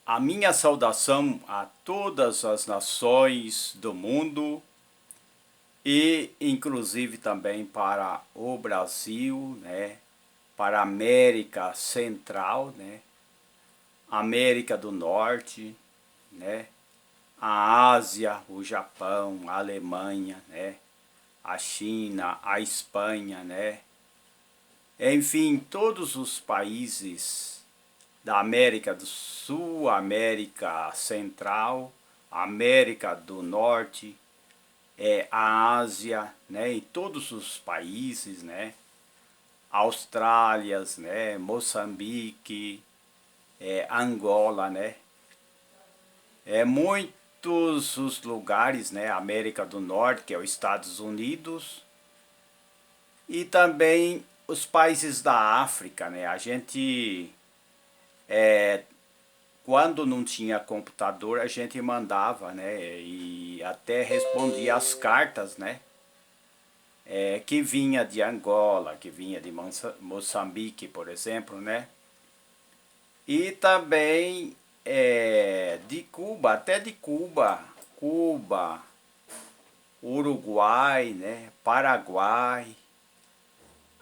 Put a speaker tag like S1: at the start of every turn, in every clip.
S1: A minha saudação a todas as nações do mundo e inclusive também para o Brasil, né? Para a América Central, né? América do Norte, né? A Ásia, o Japão, a Alemanha, né? A China, a Espanha, né? Enfim, todos os países da América do Sul, América Central, América do Norte, a Ásia, né, em todos os países, né, Austrália, né, Moçambique, Angola, né, muitos os lugares, né, América do Norte, que é os Estados Unidos, e também os países da África, né, a gente quando não tinha computador, a gente mandava, né? E até respondia as cartas, né? Que vinha de Angola, que vinha de Moçambique, por exemplo, né? E também de Cuba, até de Cuba, Uruguai, né? Paraguai.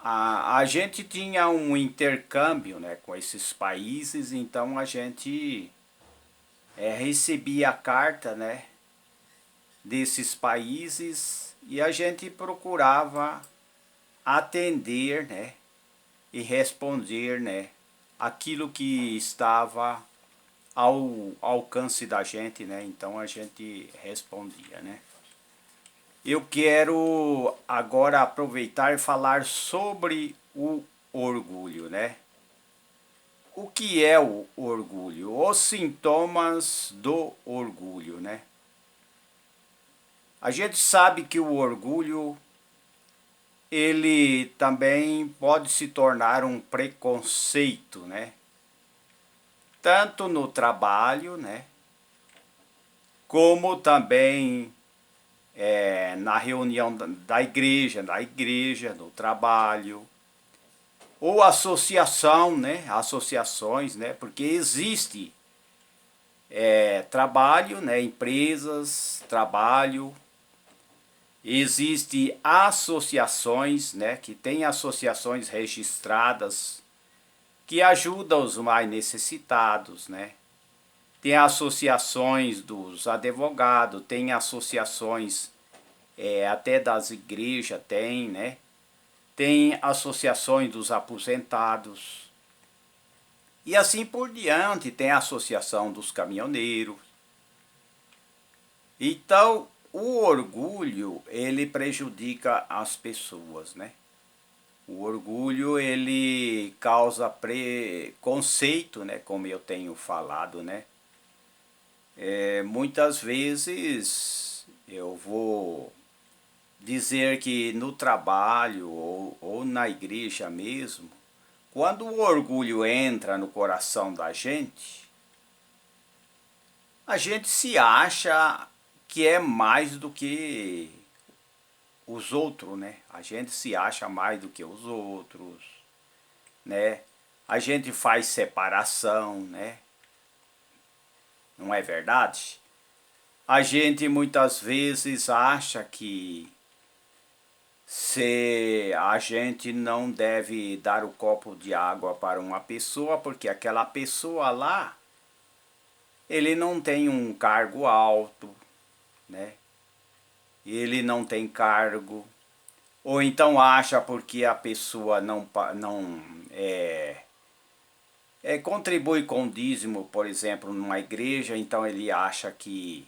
S1: A gente tinha um intercâmbio, né, com esses países, então a gente recebia a carta, né, desses países e a gente procurava atender, né, e responder, né, aquilo que estava ao alcance da gente, né? Então a gente respondia, né? Eu quero agora aproveitar e falar sobre o orgulho, né? O que é o orgulho? Os sintomas do orgulho, né? A gente sabe que o orgulho ele também pode se tornar um preconceito, né? Tanto no trabalho, né? Como também na reunião da igreja, no trabalho, ou associação, né? Associações, né? Porque existe trabalho, né? Empresas, trabalho. Existe associações, né, que tem associações registradas que ajudam os mais necessitados, né? Tem associações dos advogados, tem associações até das igrejas, tem, né? Tem associações dos aposentados. E assim por diante, tem a associação dos caminhoneiros. Então, o orgulho, ele prejudica as pessoas, né? O orgulho, ele causa preconceito, né? Como eu tenho falado, né? Muitas vezes eu vou dizer que no trabalho ou na igreja mesmo, quando o orgulho entra no coração da gente, a gente se acha que é mais do que os outros, né? A gente se acha mais do que os outros, né? A gente faz separação, né? Não é verdade? A gente muitas vezes acha que se a gente não deve dar o copo de água para uma pessoa, porque aquela pessoa lá, ele não tem um cargo alto, né? Ele não tem cargo, ou então acha porque a pessoa não contribui com o dízimo, por exemplo, numa igreja, então ele acha que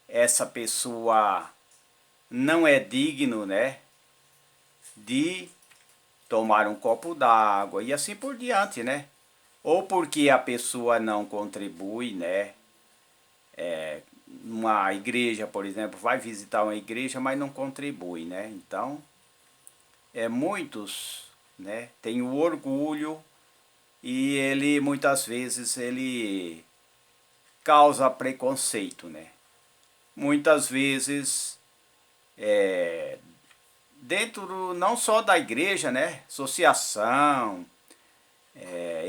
S1: essa pessoa não é digno, né, de tomar um copo d'água e assim por diante, né? Ou porque a pessoa não contribui, né? Uma igreja, por exemplo, vai visitar uma igreja, mas não contribui, né? Então, muitos, né, têm o orgulho e ele muitas vezes ele causa preconceito, né? Muitas vezes dentro não só da igreja, né? Associação,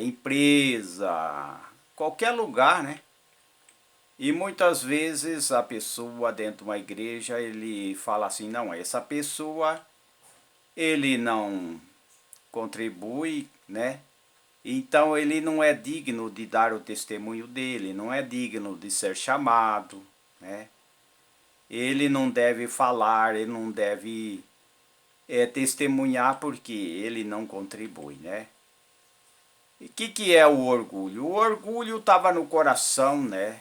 S1: empresa, qualquer lugar, né? E muitas vezes a pessoa dentro de uma igreja, ele fala assim, não, essa pessoa, ele não contribui, né? Então ele não é digno de dar o testemunho dele, não é digno de ser chamado, né? Ele não deve falar, ele não deve testemunhar porque ele não contribui, né? E o que é o orgulho? O orgulho estava no coração, né?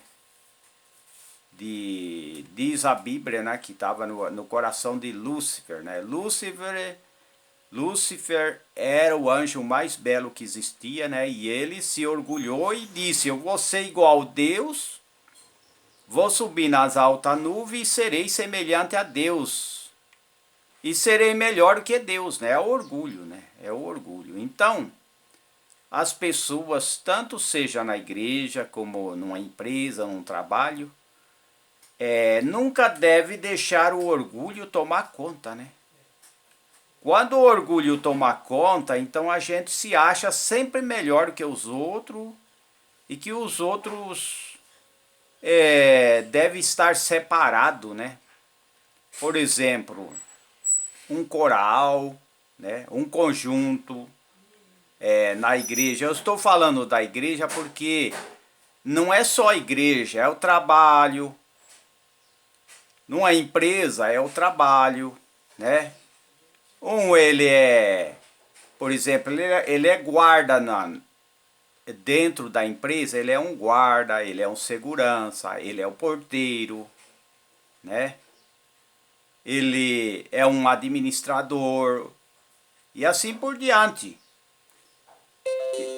S1: Diz a Bíblia, né? Que estava no coração de Lúcifer, né? Lúcifer era o anjo mais belo que existia, né? E ele se orgulhou e disse: eu vou ser igual a Deus, vou subir nas altas nuvens e serei semelhante a Deus. E serei melhor que Deus, né? É o orgulho, né? É o orgulho. Então, as pessoas, tanto seja na igreja, como numa empresa, num trabalho, nunca deve deixar o orgulho tomar conta, né? Quando o orgulho toma conta, então a gente se acha sempre melhor que os outros e que os outros devem estar separados, né? Por exemplo, um coral, né? Um conjunto na igreja. Eu estou falando da igreja porque não é só a igreja, é o trabalho. Numa empresa é o trabalho, né? Ele é, por exemplo, ele é guarda dentro da empresa, ele é um guarda, ele é um segurança, ele é o porteiro, né? Ele é um administrador e assim por diante.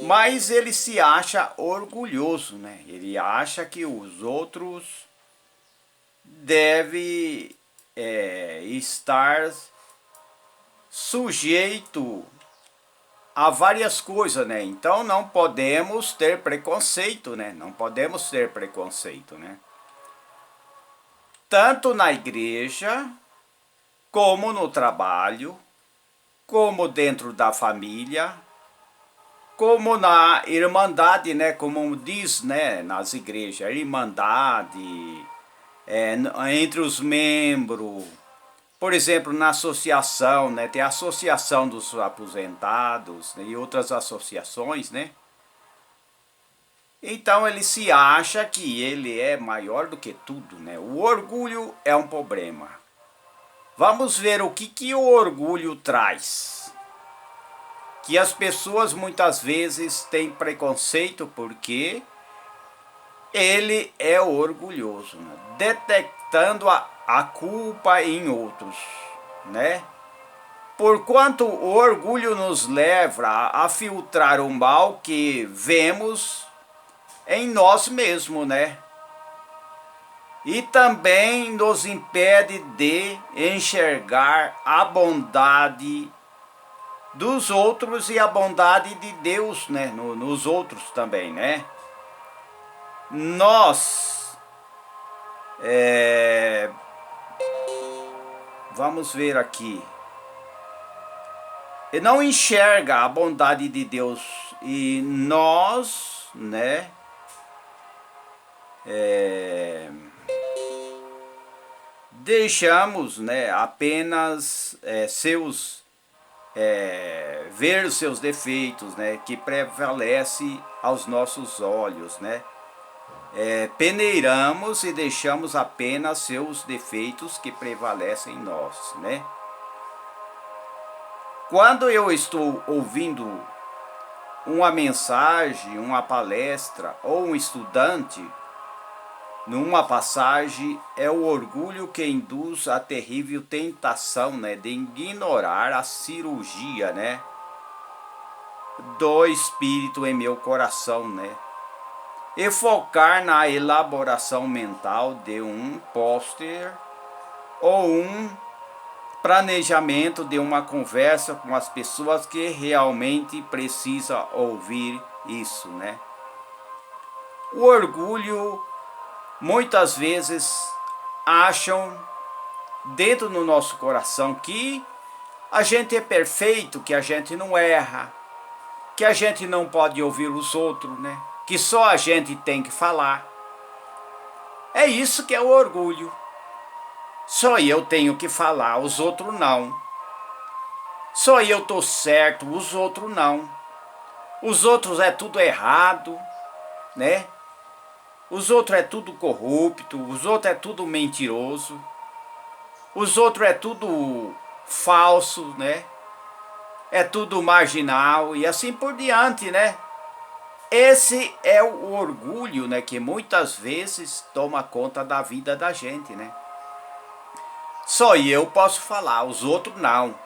S1: Mas ele se acha orgulhoso, né? Ele acha que os outros devem estar sujeito a várias coisas, né? Então não podemos ter preconceito, né? Não podemos ter preconceito, né? Tanto na igreja, como no trabalho, como dentro da família, como na irmandade, né? Como diz, né? Nas igrejas, irmandade, entre os membros. Por exemplo, na associação, né? Tem a associação dos aposentados, né, e outras associações, né? Então ele se acha que ele é maior do que tudo, né? O orgulho é um problema. Vamos ver o que o orgulho traz. Que as pessoas muitas vezes têm preconceito porque ele é orgulhoso, né? Detectando a culpa em outros, né? Porquanto o orgulho nos leva a filtrar o mal que vemos em nós mesmos, né? E também nos impede de enxergar a bondade dos outros e a bondade de Deus, né? Nos outros também, né? Nós, vamos ver aqui, e não enxerga a bondade de Deus e nós, né? Deixamos, né? Apenas ver os seus defeitos, né? Que prevalece aos nossos olhos, né? Peneiramos e deixamos apenas seus defeitos que prevalecem em nós, né? Quando eu estou ouvindo uma mensagem, uma palestra ou um estudante, numa passagem, é o orgulho que induz a terrível tentação, né, de ignorar a cirurgia, né, do espírito em meu coração, né, e focar na elaboração mental de um pôster ou um planejamento de uma conversa com as pessoas que realmente precisam ouvir isso, né? O orgulho, muitas vezes, acham dentro do nosso coração que a gente é perfeito, que a gente não erra, que a gente não pode ouvir os outros, né? Que só a gente tem que falar. É isso que é o orgulho. Só eu tenho que falar, os outros não. Só eu tô certo, os outros não. Os outros é tudo errado, né? Os outros é tudo corrupto, os outros é tudo mentiroso. Os outros é tudo falso, né? É tudo marginal e assim por diante, né? Esse é o orgulho, né, que muitas vezes toma conta da vida da gente, né? Só eu posso falar, os outros não.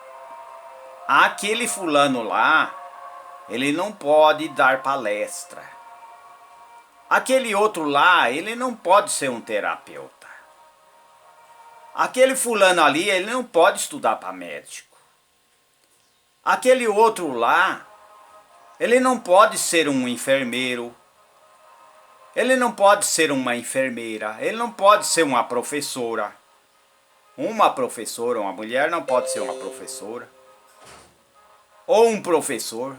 S1: Aquele fulano lá, ele não pode dar palestra. Aquele outro lá, ele não pode ser um terapeuta. Aquele fulano ali, ele não pode estudar para médico. Aquele outro lá, ele não pode ser um enfermeiro. Ele não pode ser uma enfermeira. Ele não pode ser uma professora. Uma professora, uma mulher não pode ser uma professora. Ou um professor.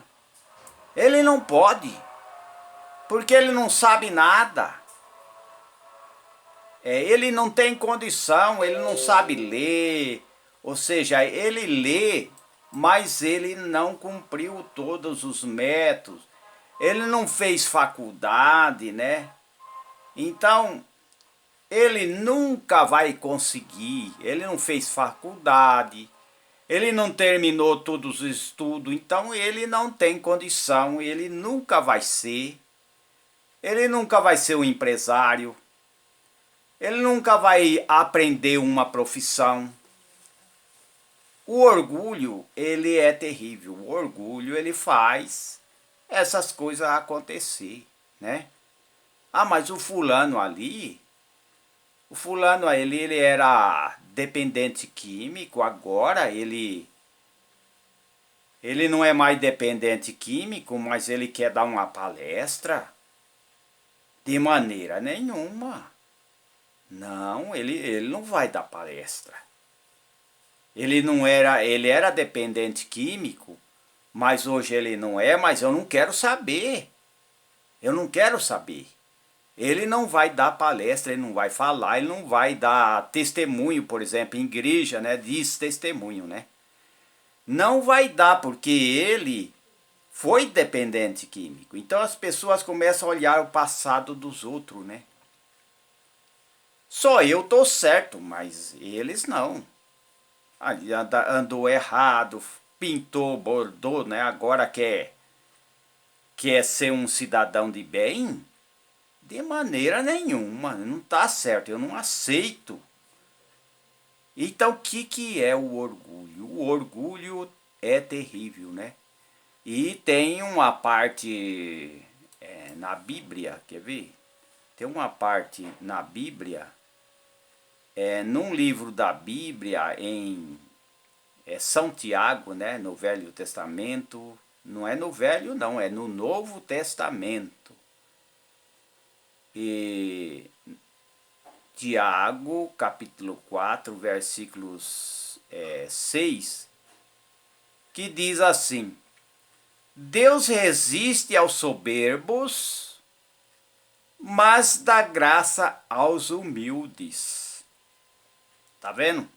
S1: Ele não pode. Porque ele não sabe nada. Ele não tem condição, ele não sabe ler. Ou seja, ele lê, mas ele não cumpriu todos os métodos. Ele não fez faculdade, né? Então, ele nunca vai conseguir. Ele não fez faculdade. Ele não terminou todos os estudos. Então, ele não tem condição. Ele nunca vai ser. Ele nunca vai ser um empresário. Ele nunca vai aprender uma profissão. O orgulho, ele é terrível. O orgulho, ele faz essas coisas acontecer, né? Ah, mas o fulano ali, ele era dependente químico, agora ele não é mais dependente químico, mas ele quer dar uma palestra? De maneira nenhuma. Não, ele não vai dar palestra. Ele era dependente químico, mas hoje ele não é, mas eu não quero saber. Eu não quero saber. Ele não vai dar palestra, ele não vai falar, ele não vai dar testemunho, por exemplo, em igreja, né? Diz testemunho, né? Não vai dar, porque ele foi dependente químico. Então as pessoas começam a olhar o passado dos outros, né? Só eu tô certo, mas eles não. Ali andou errado, pintou, bordou, né? Agora quer ser um cidadão de bem? De maneira nenhuma, não tá certo, eu não aceito. Então o que é o orgulho? O orgulho é terrível, né? E tem uma parte na Bíblia, quer ver? Tem uma parte na Bíblia, num livro da Bíblia, em São Tiago, né, no Velho Testamento, não é no Velho não, é no Novo Testamento. E Tiago, capítulo 4, versículos 6, que diz assim: Deus resiste aos soberbos, mas dá graça aos humildes. Tá vendo?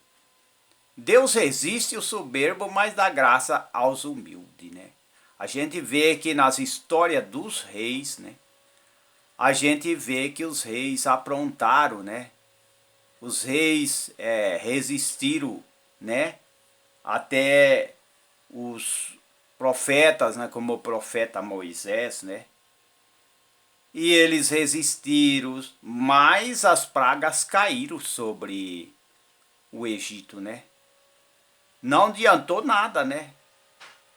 S1: Deus resiste o soberbo, mas dá graça aos humildes, né? A gente vê que nas histórias dos reis, né? A gente vê que os reis aprontaram, né? Os reis resistiram, né? Até os profetas, né? Como o profeta Moisés, né? E eles resistiram, mas as pragas caíram sobre o Egito, né? Não adiantou nada, né?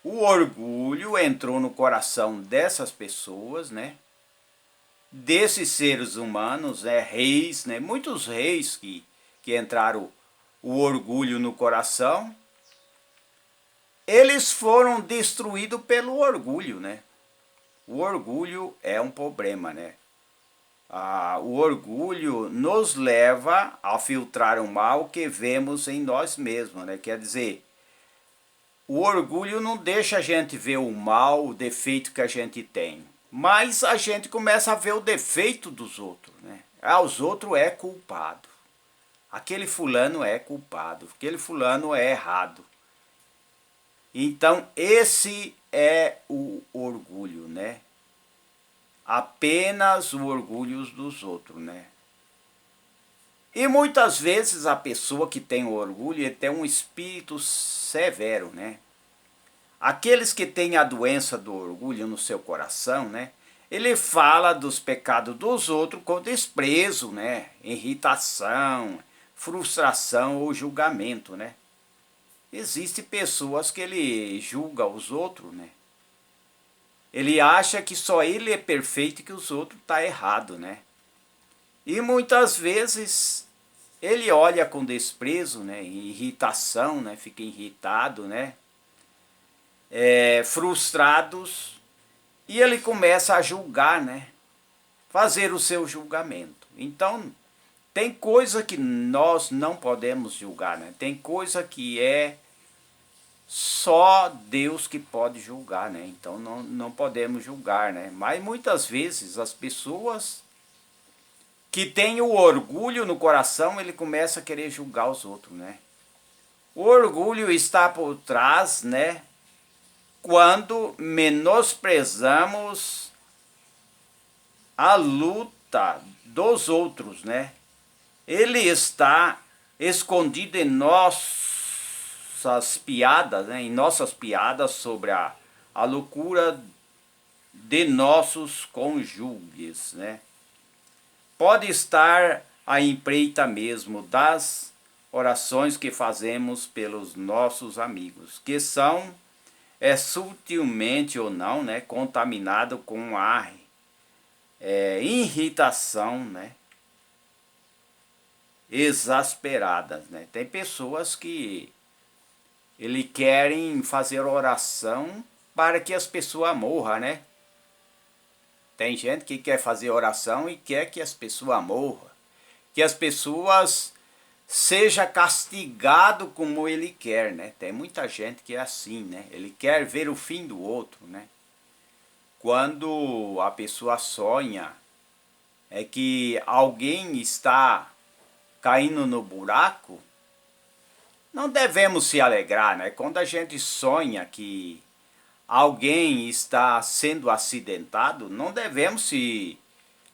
S1: O orgulho entrou no coração dessas pessoas, né? Desses seres humanos, reis, né? Muitos reis que entraram o orgulho no coração, eles foram destruídos pelo orgulho, né? O orgulho é um problema, né? O orgulho nos leva a filtrar o mal que vemos em nós mesmos, né? Quer dizer, o orgulho não deixa a gente ver o mal, o defeito que a gente tem, mas a gente começa a ver o defeito dos outros, né? Ah, os outros é culpado. Aquele fulano é culpado. Aquele fulano é errado. Então, esse é o orgulho, né? Apenas o orgulho dos outros, né? E muitas vezes a pessoa que tem o orgulho, ele tem um espírito severo, né? Aqueles que têm a doença do orgulho no seu coração, né? Ele fala dos pecados dos outros com desprezo, né? Irritação, frustração ou julgamento, né? Existem pessoas que ele julga os outros, né? Ele acha que só ele é perfeito e que os outros tá errado, né? E muitas vezes ele olha com desprezo, né? Irritação, né? Fica irritado, né? Frustrados, e ele começa a julgar, né? Fazer o seu julgamento. Então, tem coisa que nós não podemos julgar, né? Tem coisa que é só Deus que pode julgar, né? Então não podemos julgar, né? Mas muitas vezes as pessoas que têm o orgulho no coração, ele começa a querer julgar os outros, né? O orgulho está por trás, né? Quando menosprezamos a luta dos outros, né? Ele está escondido em nossas piadas, né? Em nossas piadas sobre a loucura de nossos cônjuges, né? Pode estar à empreita mesmo das orações que fazemos pelos nossos amigos, que são sutilmente ou não, né, contaminado com a irritação, né, exasperadas, né? Tem pessoas que ele querem fazer oração para que as pessoas morram, né? Tem gente que quer fazer oração e quer que as pessoas morram, que as pessoas seja castigado como ele quer, né? Tem muita gente que é assim, né? Ele quer ver o fim do outro, né? Quando a pessoa sonha é que alguém está caindo no buraco, não devemos se alegrar, né? Quando a gente sonha que alguém está sendo acidentado, não devemos se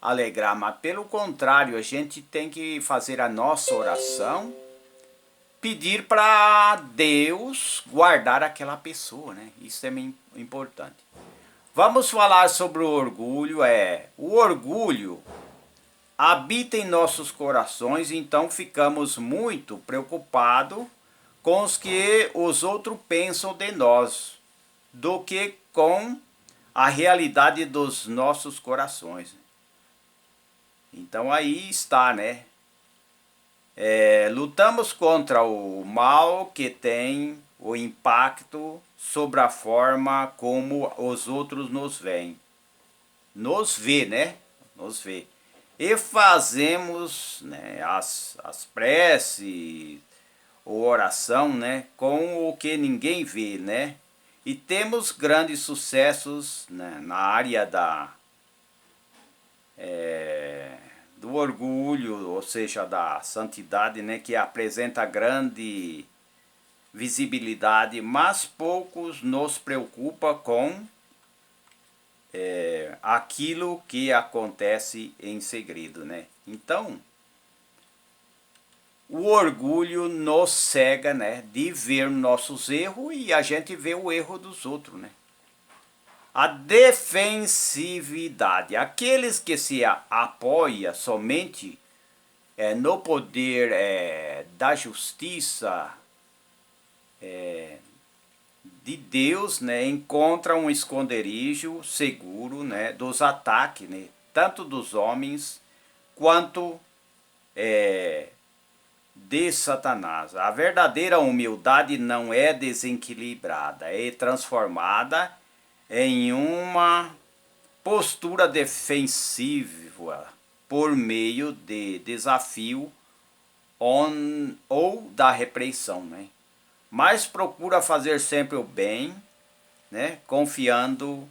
S1: alegrar, mas pelo contrário, a gente tem que fazer a nossa oração, pedir para Deus guardar aquela pessoa, né? Isso é importante. Vamos falar sobre o orgulho. O orgulho habita em nossos corações, então ficamos muito preocupados com os que os outros pensam de nós, do que com a realidade dos nossos corações. Então aí está, né? Lutamos contra o mal que tem o impacto sobre a forma como os outros nos veem. Nos vê, né? Nos vê. E fazemos, né, as preces ou oração, né, com o que ninguém vê, né? E temos grandes sucessos, né, na área do orgulho, ou seja, da santidade, né, que apresenta grande visibilidade, mas poucos nos preocupa com aquilo que acontece em segredo, né? Então, o orgulho nos cega, né, de ver nossos erros e a gente vê o erro dos outros, né? A defensividade, aqueles que se apoiam somente no poder da justiça de Deus, né, encontram um esconderijo seguro, né, dos ataques, né, tanto dos homens quanto de Satanás. A verdadeira humildade não é desequilibrada, é transformada em uma postura defensiva por meio de desafio ou da repreensão, né? Mas procura fazer sempre o bem, né? Confiando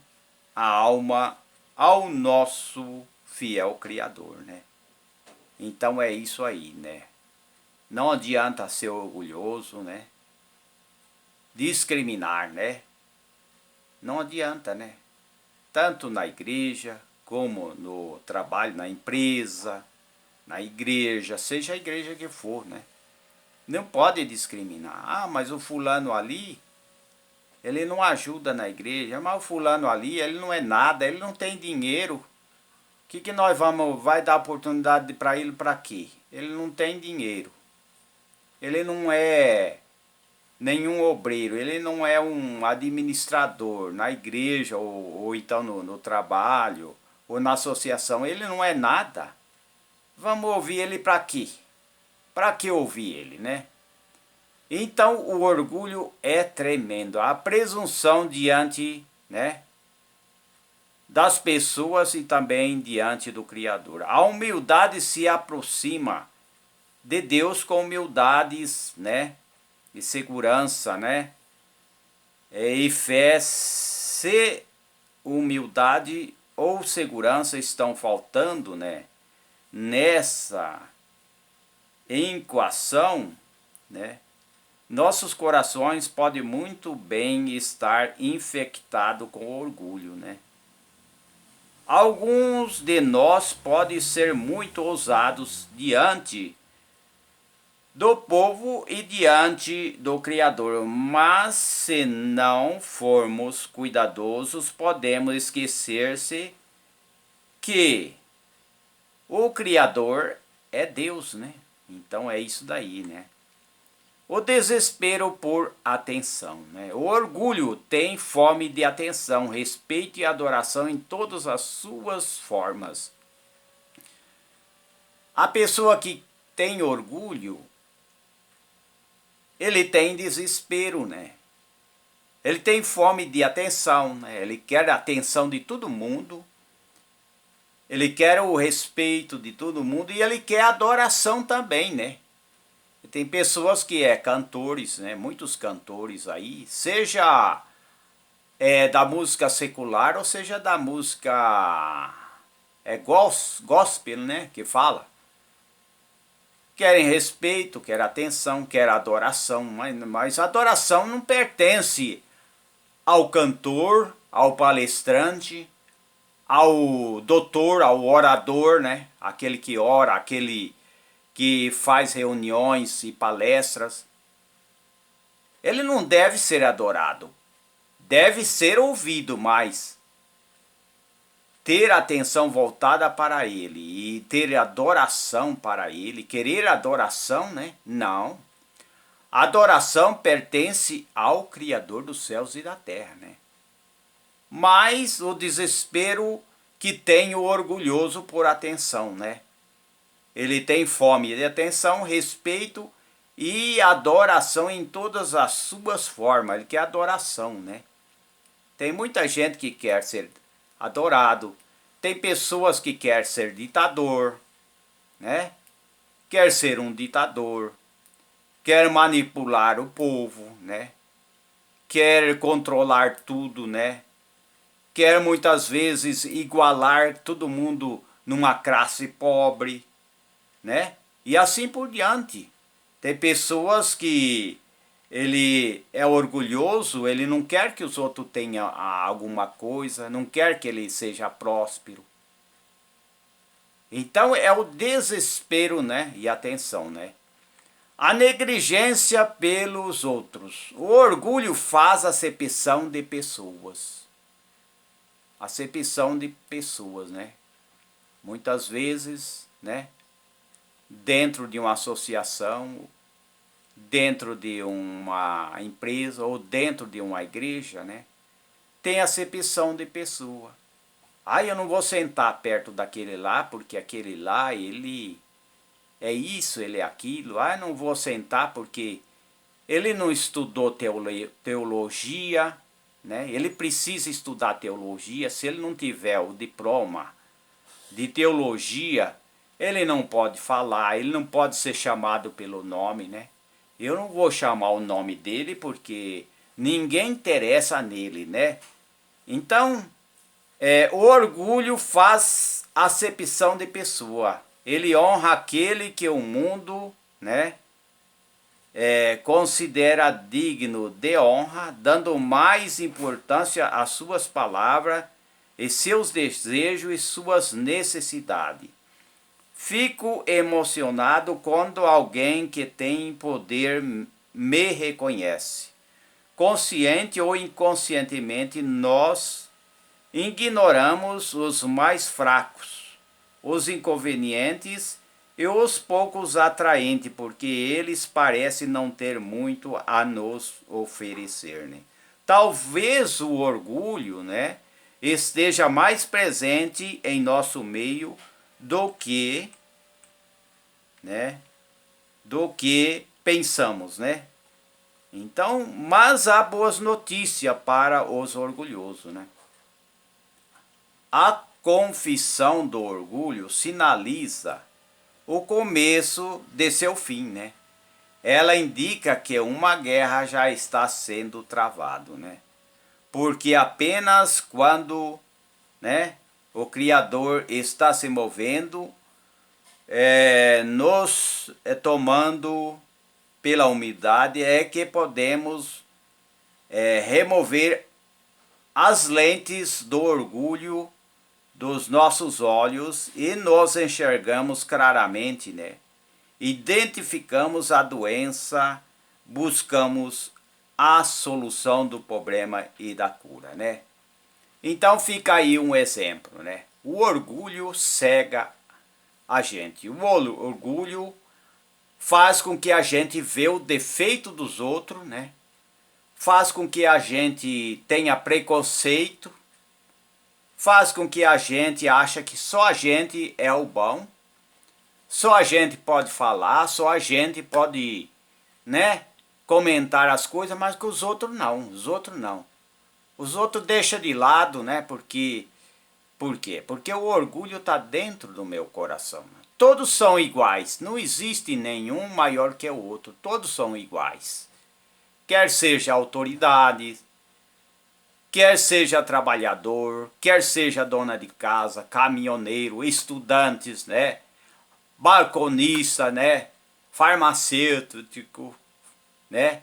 S1: a alma ao nosso fiel Criador, né? Então é isso aí, né? Não adianta ser orgulhoso, né? Discriminar, né? Não adianta, né? Tanto na igreja, como no trabalho, na empresa, na igreja, seja a igreja que for, né? Não pode discriminar. Ah, mas o fulano ali, ele não ajuda na igreja, mas o fulano ali, ele não é nada, ele não tem dinheiro. O que nós vai dar oportunidade para ele para quê? Ele não tem dinheiro. Ele não é nenhum obreiro, ele não é um administrador na igreja ou então no trabalho ou na associação, ele não é nada. Vamos ouvir ele para quê? Para que ouvir ele, né? Então o orgulho é tremendo, a presunção diante, né, das pessoas e também diante do Criador. A humildade se aproxima de Deus com humildades, né, e segurança, né, e fé. Se humildade ou segurança estão faltando, né, nessa equação, né, nossos corações podem muito bem estar infectados com orgulho, né? Alguns de nós podem ser muito ousados diante do povo e diante do Criador, mas se não formos cuidadosos, podemos esquecer-se que o Criador é Deus, né? Então é isso daí, né? O desespero por atenção, né? O orgulho tem fome de atenção, respeito e adoração em todas as suas formas. A pessoa que tem orgulho, ele tem desespero, né? Ele tem fome de atenção, né? Ele quer a atenção de todo mundo, ele quer o respeito de todo mundo e ele quer adoração também, né? Tem pessoas que cantores, né? Muitos cantores aí, seja da música secular ou seja da música gospel, né? Que fala. Querem respeito, querem atenção, querem adoração, mas adoração não pertence ao cantor, ao palestrante, ao doutor, ao orador, né? Aquele que ora, aquele que faz reuniões e palestras. Ele não deve ser adorado, deve ser ouvido, mas ter a atenção voltada para ele e ter adoração para ele, querer adoração, né? Não. A adoração pertence ao Criador dos céus e da terra, né? Mas o desespero que tem o orgulhoso por atenção, né? Ele tem fome de atenção, respeito e adoração em todas as suas formas. Ele quer adoração, né? Tem muita gente que quer ser adorado. Tem pessoas que querem ser ditador, né? Quer ser um ditador. Quer manipular o povo, né? Quer controlar tudo, né? Quer muitas vezes igualar todo mundo numa classe pobre, né? E assim por diante. Tem pessoas que ele é orgulhoso, ele não quer que os outros tenham alguma coisa, não quer que ele seja próspero. Então é o desespero, né? E atenção, né? A negligência pelos outros. O orgulho faz acepção de pessoas. Acepção de pessoas, né? Muitas vezes, né? Dentro de uma associação, dentro de uma empresa ou dentro de uma igreja, né? Tem acepção de pessoa. Ah, eu não vou sentar perto daquele lá, porque aquele lá, ele é isso, ele é aquilo. Ah, eu não vou sentar porque ele não estudou teologia, né? Ele precisa estudar teologia. Se ele não tiver o diploma de teologia, ele não pode falar, ele não pode ser chamado pelo nome, né? Eu não vou chamar o nome dele porque ninguém interessa nele, né? Então, o orgulho faz acepção de pessoa. ele honra aquele que o mundo, né, considera digno de honra, dando mais importância às suas palavras e seus desejos e suas necessidades. Fico emocionado quando alguém que tem poder me reconhece. Consciente ou inconscientemente, nós ignoramos os mais fracos, os inconvenientes e os poucos atraentes, porque eles parecem não ter muito a nos oferecer, né? Talvez o orgulho, né, esteja mais presente em nosso meio do que, né, do que pensamos, né? Então, mas há boas notícias para os orgulhosos, né? A confissão do orgulho sinaliza o começo de seu fim, né? Ela indica que uma guerra já está sendo travada, né? Porque apenas quando, né, o Criador está se movendo, nos tomando pela humildade, é que podemos remover as lentes do orgulho dos nossos olhos e nos enxergamos claramente, né? Identificamos a doença, buscamos a solução do problema e da cura, né? Então fica aí um exemplo, né? O orgulho cega a gente. O orgulho faz com que a gente vê o defeito dos outros, né? Faz com que a gente tenha preconceito, faz com que a gente ache que só a gente é o bom, só a gente pode falar, só a gente pode, né, comentar as coisas, mas que os outros não, os outros não. Os outros deixam de lado, né, por quê? Porque o orgulho está dentro do meu coração. Todos são iguais, não existe nenhum maior que o outro, todos são iguais. Quer seja autoridade, quer seja trabalhador, quer seja dona de casa, caminhoneiro, estudantes, né? Balconista, né? Farmacêutico, né?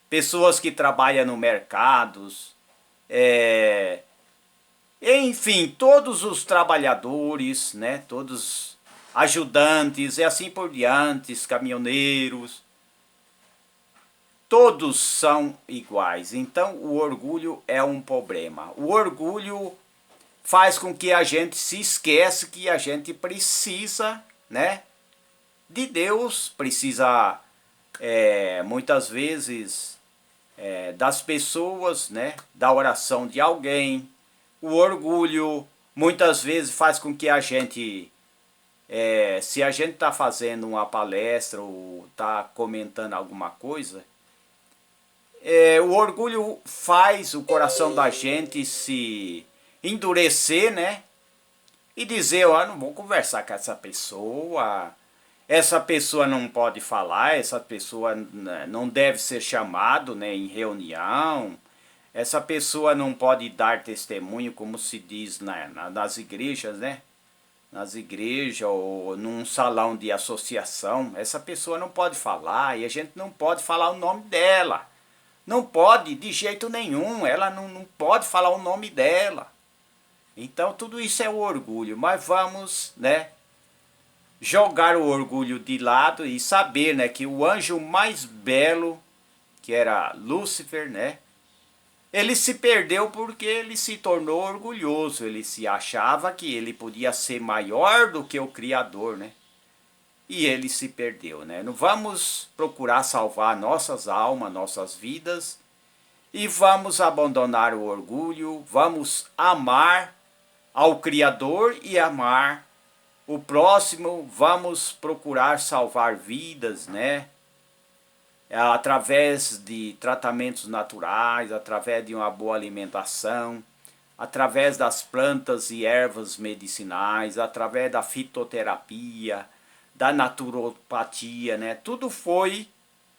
S1: Pessoas que trabalham no mercados, enfim, todos os trabalhadores, né? Todos ajudantes e assim por diante, caminhoneiros, todos são iguais. Então o orgulho é um problema. O orgulho faz com que a gente se esqueça que a gente precisa, né, de Deus, precisa muitas vezes das pessoas, né, da oração de alguém. O orgulho muitas vezes faz com que a gente, se a gente está fazendo uma palestra ou está comentando alguma coisa, o orgulho faz o coração da gente se endurecer, né? E dizer, ó, não vou conversar com essa pessoa não pode falar, essa pessoa não deve ser chamado, né, em reunião, essa pessoa não pode dar testemunho, como se diz nas igrejas, né? Nas igrejas ou num salão de associação, essa pessoa não pode falar e a gente não pode falar o nome dela. Não pode, de jeito nenhum, ela não pode falar o nome dela. Então tudo isso é o orgulho, mas vamos, né, jogar o orgulho de lado e saber, né, que o anjo mais belo, que era Lúcifer, né, ele se perdeu porque ele se tornou orgulhoso, ele se achava que ele podia ser maior do que o Criador, né? E ele se perdeu, né? Não vamos procurar salvar nossas almas, nossas vidas, e vamos abandonar o orgulho, vamos amar ao Criador e amar o próximo, vamos procurar salvar vidas, né? Através de tratamentos naturais, através de uma boa alimentação, através das plantas e ervas medicinais, através da fitoterapia, da naturopatia, né? Tudo foi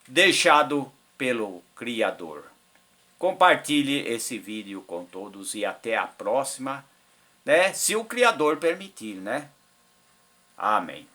S1: deixado pelo Criador. Compartilhe esse vídeo com todos e até a próxima, né? Se o Criador permitir, né? Amém.